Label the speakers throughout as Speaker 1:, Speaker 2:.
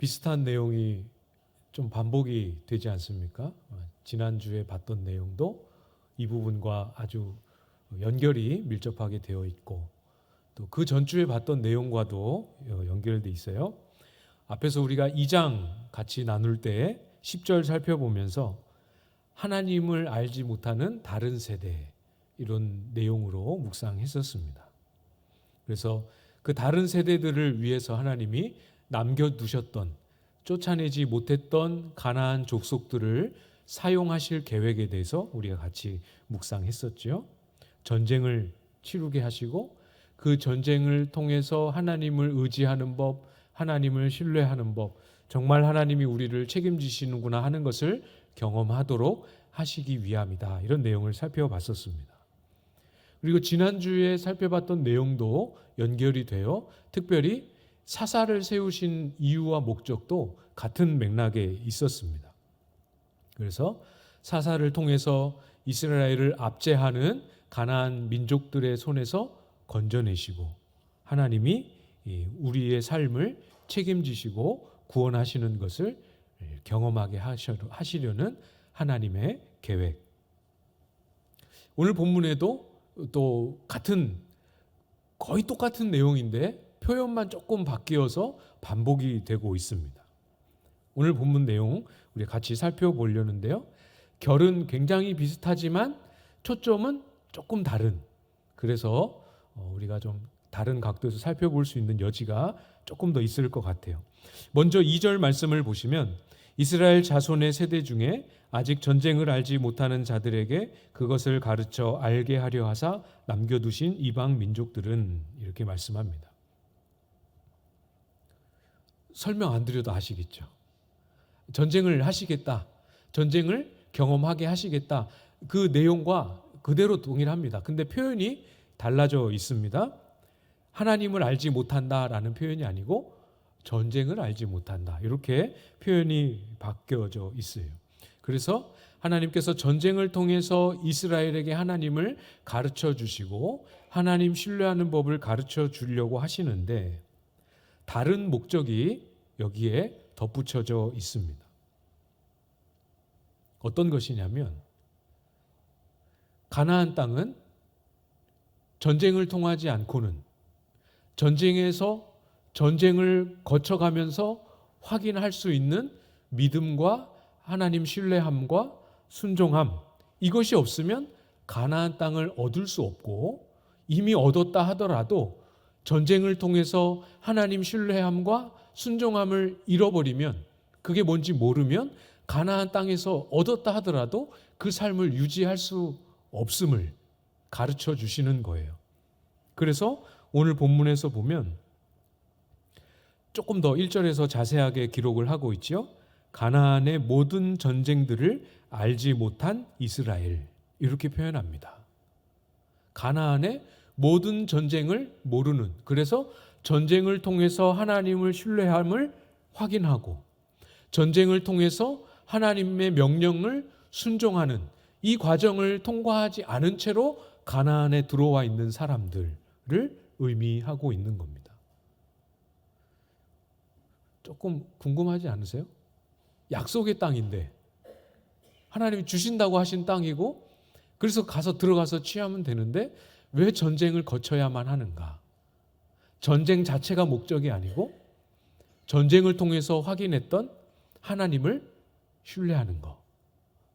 Speaker 1: 비슷한 내용이 좀 반복이 되지 않습니까? 지난주에 봤던 내용도 이 부분과 아주 연결이 밀접하게 되어 있고, 또 그 전주에 봤던 내용과도 연결돼 있어요. 앞에서 우리가 2장 같이 나눌 때 10절 살펴보면서 하나님을 알지 못하는 다른 세대, 이런 내용으로 묵상했었습니다. 그래서 그 다른 세대들을 위해서 하나님이 남겨두셨던, 쫓아내지 못했던 가나안 족속들을 사용하실 계획에 대해서 우리가 같이 묵상했었죠. 전쟁을 치르게 하시고 그 전쟁을 통해서 하나님을 의지하는 법, 하나님을 신뢰하는 법, 정말 하나님이 우리를 책임지시는구나 하는 것을 경험하도록 하시기 위함이다. 이런 내용을 살펴봤었습니다. 그리고 지난주에 살펴봤던 내용도 연결이 되어 특별히 사사를 세우신 이유와 목적도 같은 맥락에 있었습니다. 그래서 사사를 통해서 이스라엘을 압제하는 가나안 민족들의 손에서 건져내시고 하나님이 우리의 삶을 책임지시고 구원하시는 것을 경험하게 하시려는 하나님의 계획. 오늘 본문에도 또 거의 똑같은 내용인데 표현만 조금 바뀌어서 반복이 되고 있습니다. 오늘 본문 내용 우리 같이 살펴보려는데요. 결은 굉장히 비슷하지만 초점은 조금 다른, 그래서 우리가 좀 다른 각도에서 살펴볼 수 있는 여지가 조금 더 있을 것 같아요. 먼저 2절 말씀을 보시면 이스라엘 자손의 세대 중에 아직 전쟁을 알지 못하는 자들에게 그것을 가르쳐 알게 하려 하사 남겨두신 이방 민족들은, 이렇게 말씀합니다. 설명 안 드려도 아시겠죠? 전쟁을 하시겠다, 전쟁을 경험하게 하시겠다, 그 내용과 그대로 동일합니다. 근데 표현이 달라져 있습니다. 하나님을 알지 못한다라는 표현이 아니고 전쟁을 알지 못한다, 이렇게 표현이 바뀌어져 있어요. 그래서 하나님께서 전쟁을 통해서 이스라엘에게 하나님을 가르쳐 주시고 하나님 신뢰하는 법을 가르쳐 주려고 하시는데 다른 목적이 여기에 덧붙여져 있습니다. 어떤 것이냐면 가나안 땅은 전쟁을 통하지 않고는, 전쟁에서 전쟁을 거쳐가면서 확인할 수 있는 믿음과 하나님 신뢰함과 순종함, 이것이 없으면 가나안 땅을 얻을 수 없고, 이미 얻었다 하더라도 전쟁을 통해서 하나님 신뢰함과 순종함을 잃어버리면, 그게 뭔지 모르면 가나안 땅에서 얻었다 하더라도 그 삶을 유지할 수 없음을 가르쳐 주시는 거예요. 그래서 오늘 본문에서 보면 조금 더 1절에서 자세하게 기록을 하고 있죠. 가나안의 모든 전쟁들을 알지 못한 이스라엘, 이렇게 표현합니다. 가나안의 모든 전쟁을 모르는, 그래서 전쟁을 통해서 하나님을 신뢰함을 확인하고 전쟁을 통해서 하나님의 명령을 순종하는 이 과정을 통과하지 않은 채로 가나안에 들어와 있는 사람들을 의미하고 있는 겁니다. 조금 궁금하지 않으세요? 약속의 땅인데 하나님이 주신다고 하신 땅이고, 그래서 들어가서 취하면 되는데 왜 전쟁을 거쳐야만 하는가? 전쟁 자체가 목적이 아니고 전쟁을 통해서 확인했던 하나님을 신뢰하는 것,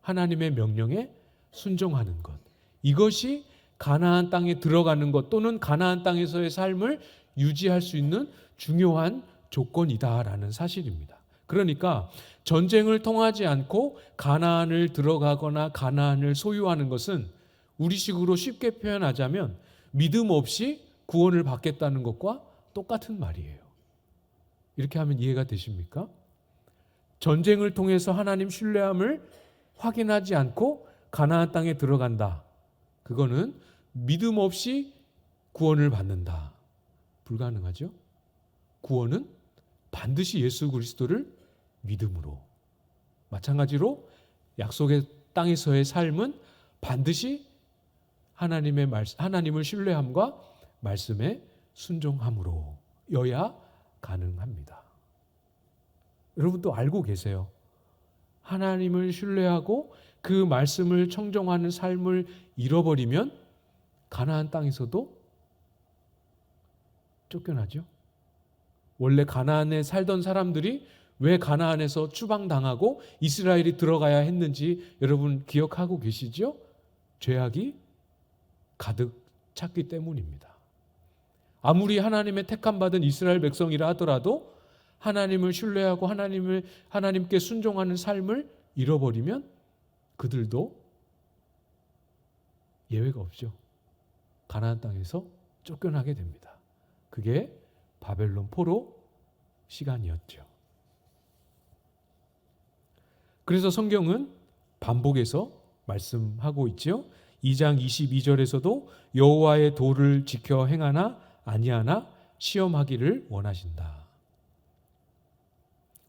Speaker 1: 하나님의 명령에 순종하는 것, 이것이 가나안 땅에 들어가는 것 또는 가나안 땅에서의 삶을 유지할 수 있는 중요한 조건이다라는 사실입니다. 그러니까 전쟁을 통하지 않고 가나안을 들어가거나 가나안을 소유하는 것은 우리식으로 쉽게 표현하자면 믿음 없이 구원을 받겠다는 것과 똑같은 말이에요. 이렇게 하면 이해가 되십니까? 전쟁을 통해서 하나님 신뢰함을 확인하지 않고 가나안 땅에 들어간다, 그거는 믿음 없이 구원을 받는다. 불가능하죠? 구원은 반드시 예수 그리스도를 믿음으로, 마찬가지로 약속의 땅에서의 삶은 반드시 하나님을 신뢰함과 말씀에 순종함으로여야 가능합니다. 여러분도 알고 계세요. 하나님을 신뢰하고 그 말씀을 청종하는 삶을 잃어버리면 가나안 땅에서도 쫓겨나죠. 원래 가나안에 살던 사람들이 왜 가나안에서 추방당하고 이스라엘이 들어가야 했는지 여러분 기억하고 계시죠? 죄악이 가득 찼기 때문입니다. 아무리 하나님의 택함받은 이스라엘 백성이라 하더라도 하나님을 신뢰하고 하나님께 순종하는 삶을 잃어버리면 그들도 예외가 없죠. 가나안 땅에서 쫓겨나게 됩니다. 그게 바벨론 포로 시간이었죠. 그래서 성경은 반복해서 말씀하고 있죠. 2장 22절에서도 여호와의 도를 지켜 행하나 아니하나 시험하기를 원하신다.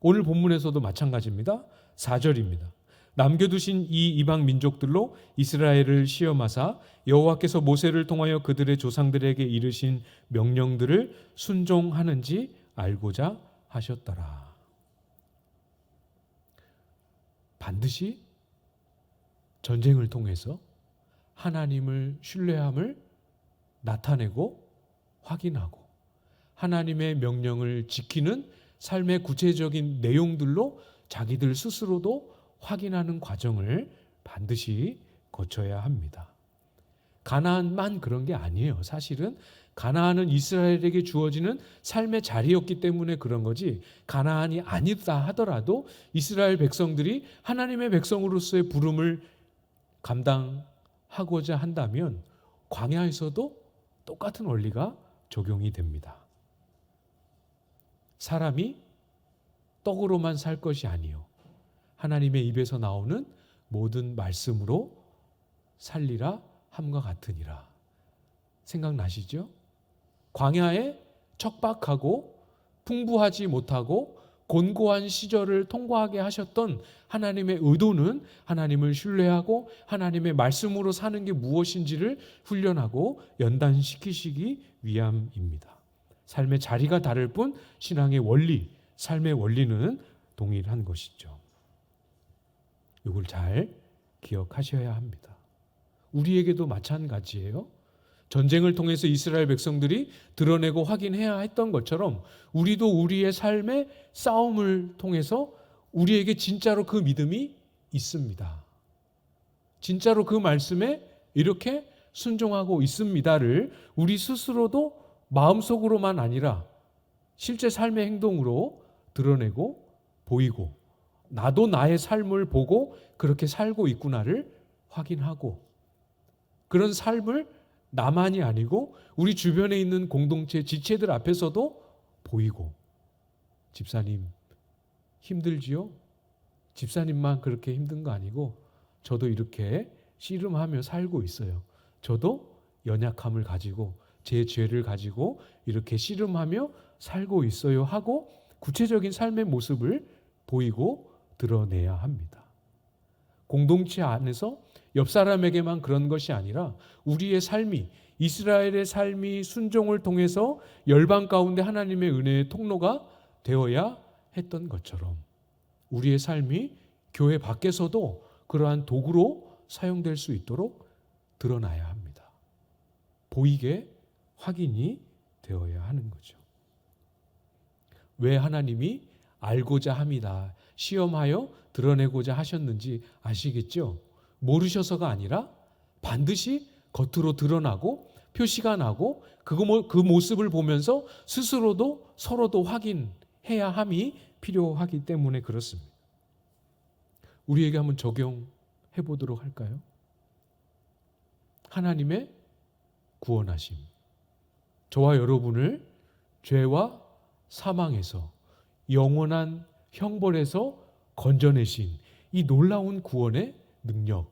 Speaker 1: 오늘 본문에서도 마찬가지입니다. 4절입니다. 남겨두신 이 이방 민족들로 이스라엘을 시험하사 여호와께서 모세를 통하여 그들의 조상들에게 이르신 명령들을 순종하는지 알고자 하셨더라. 반드시 전쟁을 통해서 하나님을 신뢰함을 나타내고 확인하고 하나님의 명령을 지키는 삶의 구체적인 내용들로 자기들 스스로도 확인하는 과정을 반드시 거쳐야 합니다. 가나안만 그런 게 아니에요. 사실은 가나안은 이스라엘에게 주어지는 삶의 자리였기 때문에 그런 거지, 가나안이 아니다 하더라도 이스라엘 백성들이 하나님의 백성으로서의 부름을 감당하고자 한다면 광야에서도 똑같은 원리가 적용이 됩니다. 사람이 떡으로만 살 것이 아니요 하나님의 입에서 나오는 모든 말씀으로 살리라 함과 같으니라. 생각나시죠? 광야에 척박하고 풍부하지 못하고 곤고한 시절을 통과하게 하셨던 하나님의 의도는 하나님을 신뢰하고 하나님의 말씀으로 사는 게 무엇인지를 훈련하고 연단시키시기 위함입니다. 삶의 자리가 다를 뿐 신앙의 원리, 삶의 원리는 동일한 것이죠. 이걸 잘 기억하셔야 합니다. 우리에게도 마찬가지예요. 전쟁을 통해서 이스라엘 백성들이 드러내고 확인해야 했던 것처럼 우리도 우리의 삶의 싸움을 통해서 우리에게 진짜로 그 믿음이 있습니다. 진짜로 그 말씀에 이렇게 순종하고 있습니다를 우리 스스로도 마음속으로만 아니라 실제 삶의 행동으로 드러내고 보이고, 나도 나의 삶을 보고 그렇게 살고 있구나를 확인하고, 그런 삶을 나만이 아니고 우리 주변에 있는 공동체 지체들 앞에서도 보이고, 집사님 힘들지요? 집사님만 그렇게 힘든 거 아니고 저도 이렇게 씨름하며 살고 있어요. 저도 연약함을 가지고 제 죄를 가지고 이렇게 씨름하며 살고 있어요 하고 구체적인 삶의 모습을 보이고 드러내야 합니다. 공동체 안에서 옆 사람에게만 그런 것이 아니라 우리의 삶이, 이스라엘의 삶이 순종을 통해서 열방 가운데 하나님의 은혜의 통로가 되어야 했던 것처럼 우리의 삶이 교회 밖에서도 그러한 도구로 사용될 수 있도록 드러나야 합니다. 보이게 확인이 되어야 하는 거죠. 왜 하나님이 알고자 합니다, 시험하여 드러내고자 하셨는지 아시겠죠? 모르셔서가 아니라 반드시 겉으로 드러나고 표시가 나고 그 모습을 보면서 스스로도 서로도 확인해야 함이 필요하기 때문에 그렇습니다. 우리에게 한번 적용해 보도록 할까요? 하나님의 구원하심, 저와 여러분을 죄와 사망에서, 영원한 형벌에서 건져내신 이 놀라운 구원의 능력,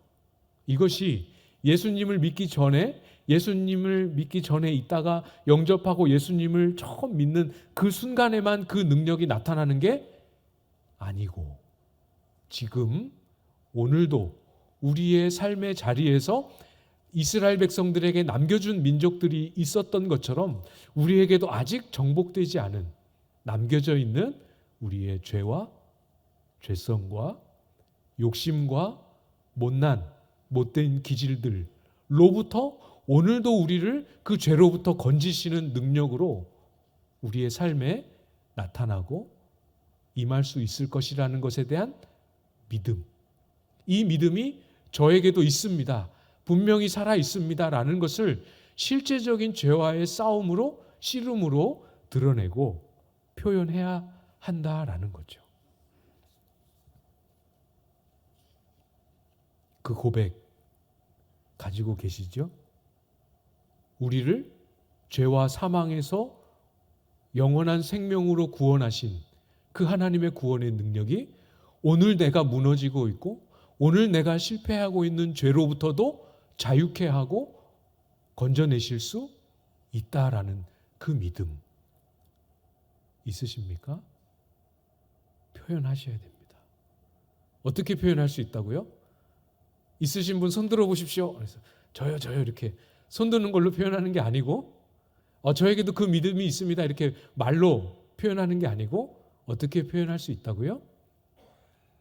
Speaker 1: 이것이 예수님을 믿기 전에 있다가 영접하고 예수님을 처음 믿는 그 순간에만 그 능력이 나타나는 게 아니고, 지금 오늘도 우리의 삶의 자리에서 이스라엘 백성들에게 남겨준 민족들이 있었던 것처럼 우리에게도 아직 정복되지 않은, 남겨져 있는 우리의 죄와 죄성과 욕심과 못난 못된 기질들로부터 오늘도 우리를 그 죄로부터 건지시는 능력으로 우리의 삶에 나타나고 임할 수 있을 것이라는 것에 대한 믿음. 이 믿음이 저에게도 있습니다. 분명히 살아 있습니다라는 것을 실제적인 죄와의 싸움으로, 씨름으로 드러내고 표현해야 한다라는 거죠. 그 고백 가지고 계시죠? 우리를 죄와 사망에서 영원한 생명으로 구원하신 그 하나님의 구원의 능력이 오늘 내가 무너지고 있고 오늘 내가 실패하고 있는 죄로부터도 자유케 하고 건져내실 수 있다라는 그 믿음 있으십니까? 표현하셔야 됩니다. 어떻게 표현할 수 있다고요? 있으신 분 손 들어 보십시오. 그래서 저요 이렇게 손 드는 걸로 표현하는 게 아니고 저에게도 그 믿음이 있습니다. 이렇게 말로 표현하는 게 아니고 어떻게 표현할 수 있다고요?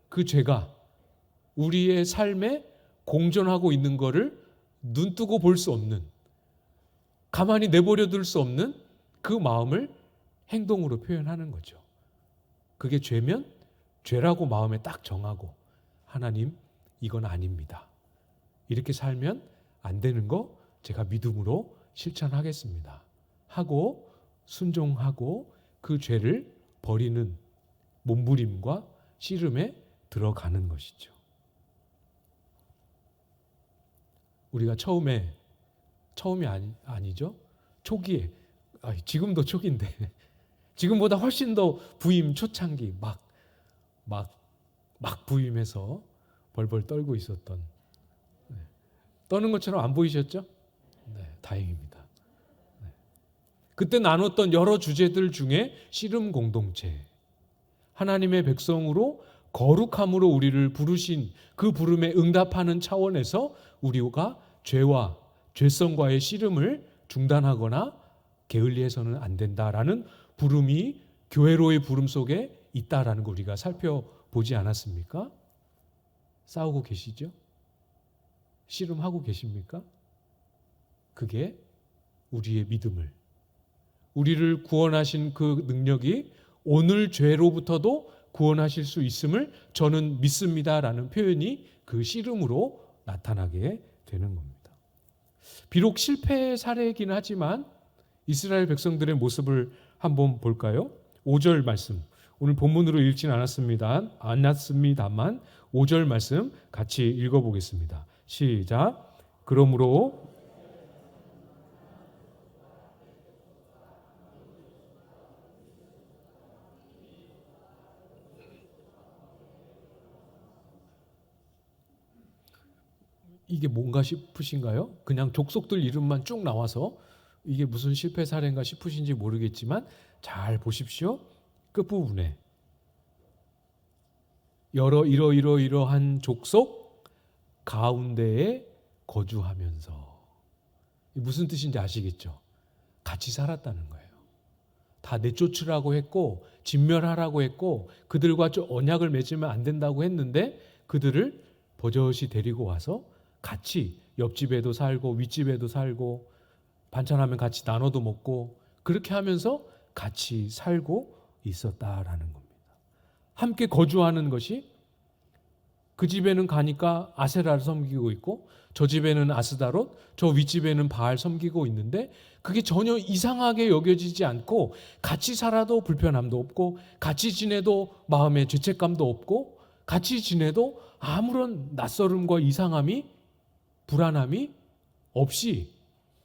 Speaker 1: 그 죄가 우리의 삶에 공존하고 있는 거를 눈뜨고 볼 수 없는, 가만히 내버려 둘 수 없는 그 마음을 행동으로 표현하는 거죠. 그게 죄면 죄라고 마음에 딱 정하고 하나님 이건 아닙니다. 이렇게 살면 안 되는 거 제가 믿음으로 실천하겠습니다. 하고 순종하고 그 죄를 버리는 몸부림과 씨름에 들어가는 것이죠. 우리가 처음이 아니죠. 초기에, 지금도 초기인데 지금보다 훨씬 더 부임 초창기 막 부임해서 벌벌 떨고 있었던, 떠는 것처럼 안 보이셨죠? 네, 다행입니다. 네. 그때 나눴던 여러 주제들 중에 씨름 공동체, 하나님의 백성으로 거룩함으로 우리를 부르신 그 부름에 응답하는 차원에서 우리가 죄와 죄성과의 씨름을 중단하거나 게을리해서는 안 된다라는 부름이 교회로의 부름 속에 있다라는 걸 우리가 살펴보지 않았습니까? 싸우고 계시죠? 씨름하고 계십니까? 그게 우리의 믿음을, 우리를 구원하신 그 능력이 오늘 죄로부터도 구원하실 수 있음을 저는 믿습니다라는 표현이 그 씨름으로 나타나게 되는 겁니다. 비록 실패의 사례이긴 하지만 이스라엘 백성들의 모습을 한번 볼까요? 5절 말씀, 오늘 본문으로 읽진 않았습니다만 5절 말씀 같이 읽어보겠습니다. 시작. 그러므로 이게 뭔가 싶으신가요? 그냥 족속들 이름만 쭉 나와서 이게 무슨 실패 사례인가 싶으신지 모르겠지만 잘 보십시오. 끝부분에 이러이러한 족속 가운데에 거주하면서, 무슨 뜻인지 아시겠죠? 같이 살았다는 거예요. 다 내쫓으라고 했고 진멸하라고 했고 그들과 좀 언약을 맺으면 안 된다고 했는데 그들을 버젓이 데리고 와서 같이 옆집에도 살고 윗집에도 살고 반찬하면 같이 나눠도 먹고 그렇게 하면서 같이 살고 있었다라는 겁니다. 함께 거주하는 것이, 그 집에는 가니까 아세라를 섬기고 있고 저 집에는 아스다롯, 저 윗집에는 바알 섬기고 있는데 그게 전혀 이상하게 여겨지지 않고 같이 살아도 불편함도 없고 같이 지내도 마음에 죄책감도 없고 같이 지내도 아무런 낯설음과 이상함이, 불안함이 없이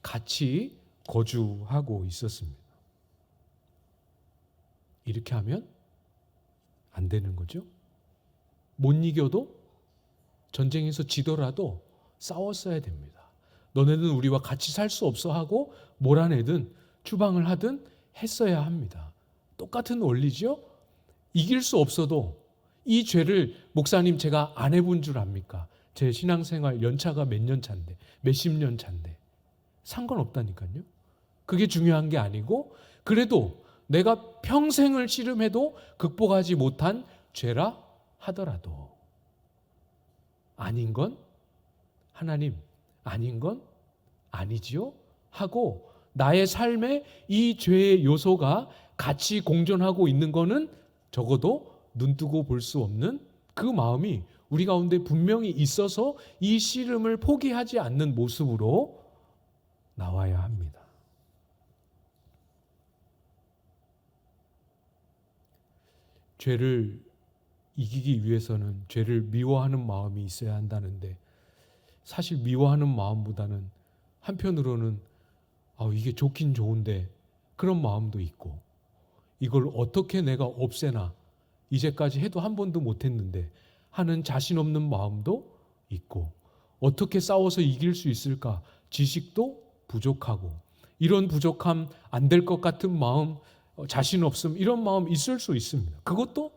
Speaker 1: 같이 거주하고 있었습니다. 이렇게 하면 안 되는 거죠. 못 이겨도, 전쟁에서 지더라도 싸웠어야 됩니다. 너네는 우리와 같이 살 수 없어 하고 몰아내든 추방을 하든 했어야 합니다. 똑같은 원리죠. 이길 수 없어도 이 죄를, 목사님 제가 안 해본 줄 압니까? 제 신앙생활 연차가 몇 년 차인데, 몇십 년 차인데 상관없다니까요. 그게 중요한 게 아니고, 그래도 내가 평생을 씨름해도 극복하지 못한 죄라 하더라도 아닌 건 하나님, 아닌 건 아니지요 하고 나의 삶에 이 죄의 요소가 같이 공존하고 있는 거는 적어도 눈뜨고 볼 수 없는 그 마음이 우리 가운데 분명히 있어서 이 씨름을 포기하지 않는 모습으로 나와야 합니다. 죄를 이기기 위해서는 죄를 미워하는 마음이 있어야 한다는데 사실 미워하는 마음보다는 한편으로는 이게 좋긴 좋은데 그런 마음도 있고 이걸 어떻게 내가 없애나 이제까지 해도 한 번도 못했는데 하는 자신 없는 마음도 있고 어떻게 싸워서 이길 수 있을까 지식도 부족하고 이런 부족함 안 될 것 같은 마음 자신 없음 이런 마음 있을 수 있습니다. 그것도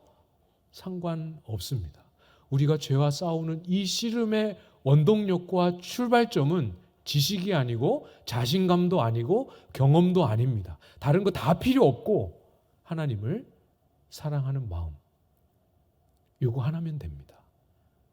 Speaker 1: 상관없습니다. 우리가 죄와 싸우는 이 씨름의 원동력과 출발점은 지식이 아니고 자신감도 아니고 경험도 아닙니다. 다른 거 다 필요 없고 하나님을 사랑하는 마음 이거 하나면 됩니다.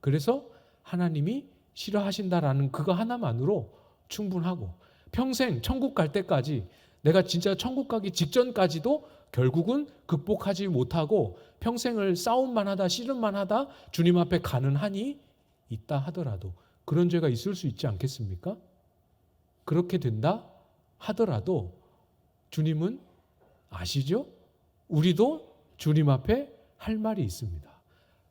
Speaker 1: 그래서 하나님이 싫어하신다라는 그거 하나만으로 충분하고 평생 천국 갈 때까지 내가 진짜 천국 가기 직전까지도 결국은 극복하지 못하고 평생을 싸움만 하다 씨름만 하다 주님 앞에 가는 한이 있다 하더라도 그런 죄가 있을 수 있지 않겠습니까? 그렇게 된다 하더라도 주님은 아시죠? 우리도 주님 앞에 할 말이 있습니다.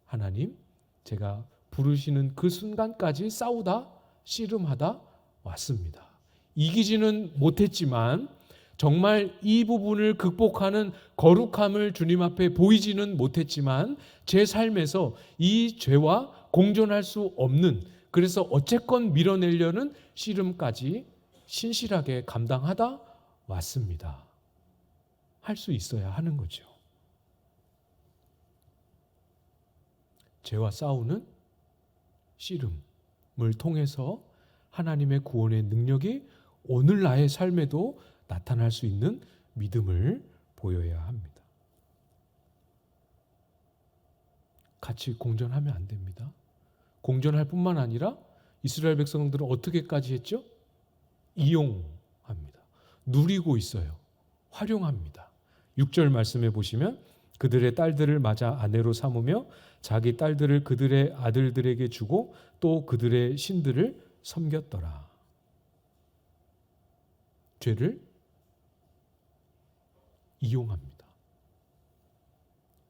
Speaker 1: 하나님, 제가 부르시는 그 순간까지 싸우다 씨름하다 왔습니다. 이기지는 못했지만 정말 이 부분을 극복하는 거룩함을 주님 앞에 보이지는 못했지만 제 삶에서 이 죄와 공존할 수 없는 그래서 어쨌건 밀어내려는 씨름까지 신실하게 감당하다 왔습니다. 할 수 있어야 하는 거죠. 죄와 싸우는 씨름을 통해서 하나님의 구원의 능력이 오늘 나의 삶에도 나타날 수 있는 믿음을 보여야 합니다. 같이 공존하면 안 됩니다. 공존할 뿐만 아니라 이스라엘 백성들은 어떻게까지 했죠? 이용합니다. 누리고 있어요. 활용합니다. 6절 말씀해 보시면 그들의 딸들을 맞아 아내로 삼으며 자기 딸들을 그들의 아들들에게 주고 또 그들의 신들을 섬겼더라. 죄를 이용합니다.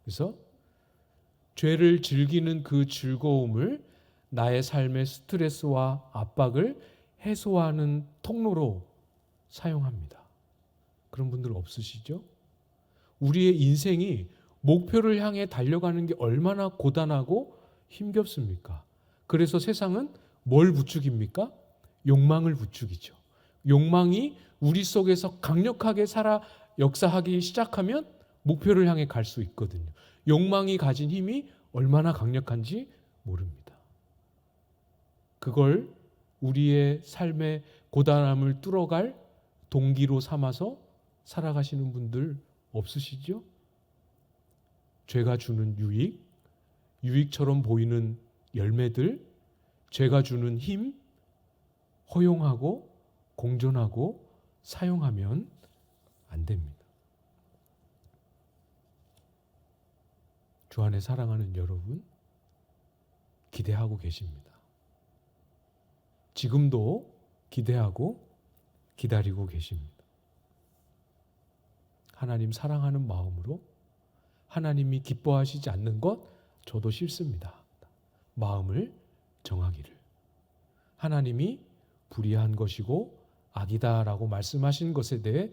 Speaker 1: 그래서 죄를 즐기는 그 즐거움을 나의 삶의 스트레스와 압박을 해소하는 통로로 사용합니다. 그런 분들 없으시죠? 우리의 인생이 목표를 향해 달려가는 게 얼마나 고단하고 힘겹습니까? 그래서 세상은 뭘 부추깁니까? 욕망을 부추기죠. 욕망이 우리 속에서 강력하게 역사하기 시작하면 목표를 향해 갈 수 있거든요. 욕망이 가진 힘이 얼마나 강력한지 모릅니다. 그걸 우리의 삶의 고단함을 뚫어갈 동기로 삼아서 살아가시는 분들 없으시죠? 죄가 주는 유익처럼 보이는 열매들, 죄가 주는 힘, 허용하고 공존하고 사용하면 안 됩니다. 주 안에 사랑하는 여러분, 기대하고 계십니다. 지금도 기대하고 기다리고 계십니다. 하나님 사랑하는 마음으로 하나님이 기뻐하시지 않는 것 저도 싫습니다. 마음을 정하기를. 하나님이 불의한 것이고 악이다라고 말씀하신 것에 대해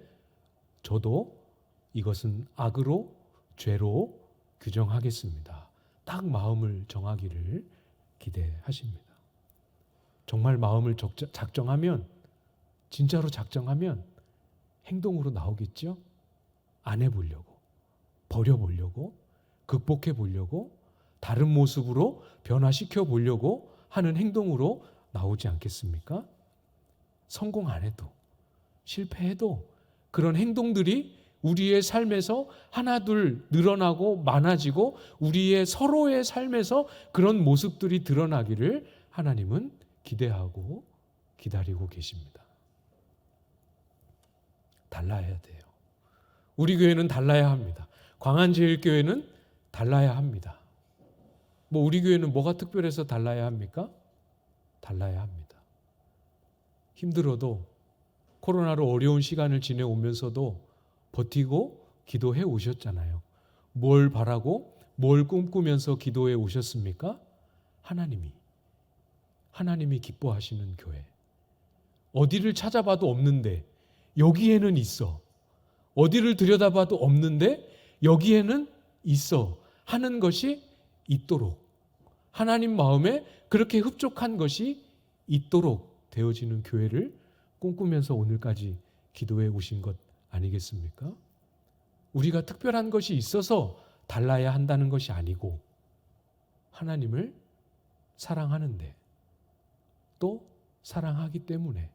Speaker 1: 저도 이것은 악으로 죄로 규정하겠습니다. 딱 마음을 정하기를 기대하십니다. 정말 마음을 작정하면 진짜로 작정하면 행동으로 나오겠죠? 안 해보려고, 버려보려고, 극복해 보려고, 다른 모습으로 변화시켜 보려고 하는 행동으로 나오지 않겠습니까? 성공 안 해도, 실패해도 그런 행동들이 우리의 삶에서 하나둘 늘어나고 많아지고 우리의 서로의 삶에서 그런 모습들이 드러나기를 하나님은 기대하고 기다리고 계십니다. 달라야 돼요. 우리 교회는 달라야 합니다. 광안제일교회는 달라야 합니다. 우리 교회는 뭐가 특별해서 달라야 합니까? 달라야 합니다. 힘들어도 코로나로 어려운 시간을 지내오면서도 버티고 기도해 오셨잖아요. 뭘 바라고 뭘 꿈꾸면서 기도해 오셨습니까? 하나님이 기뻐하시는 교회. 어디를 찾아봐도 없는데 여기에는 있어. 어디를 들여다봐도 없는데 여기에는 있어 하는 것이 있도록, 하나님 마음에 그렇게 흡족한 것이 있도록 되어지는 교회를 꿈꾸면서 오늘까지 기도해 오신 것 아니겠습니까? 우리가 특별한 것이 있어서 달라야 한다는 것이 아니고 하나님을 사랑하는데 또 사랑하기 때문에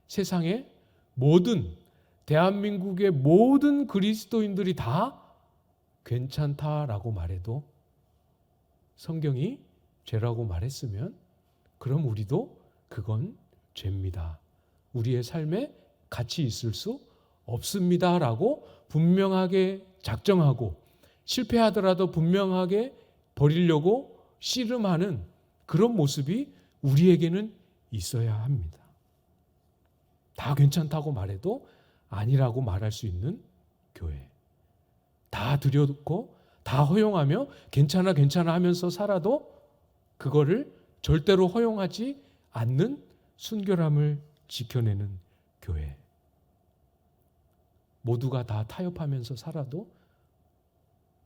Speaker 1: 세상의 모든, 대한민국의 모든 그리스도인들이 다 괜찮다라고 말해도, 성경이 죄라고 말했으면 그럼 우리도 그건 죄입니다, 우리의 삶에 같이 있을 수 없습니다라고 분명하게 작정하고 실패하더라도 분명하게 버리려고 씨름하는 그런 모습이 우리에게는 있어야 합니다. 다 괜찮다고 말해도 아니라고 말할 수 있는 교회. 다 들여놓고 다 허용하며 괜찮아 하면서 살아도 그거를 절대로 허용하지 않는 순결함을 지켜내는 교회. 모두가 다 타협하면서 살아도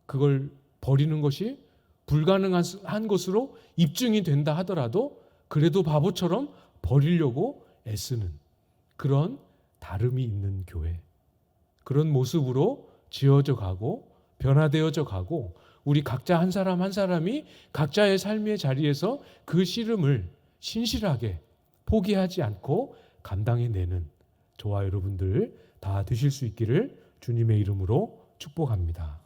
Speaker 1: 그걸 버리는 것이 불가능한 것으로 입증이 된다 하더라도 그래도 바보처럼 버리려고 애쓰는 그런 다름이 있는 교회. 그런 모습으로 지어져 가고 변화되어져 가고 우리 각자 한 사람 한 사람이 각자의 삶의 자리에서 그 씨름을 신실하게 포기하지 않고 감당해내는 저와 여러분들 다 되실 수 있기를 주님의 이름으로 축복합니다.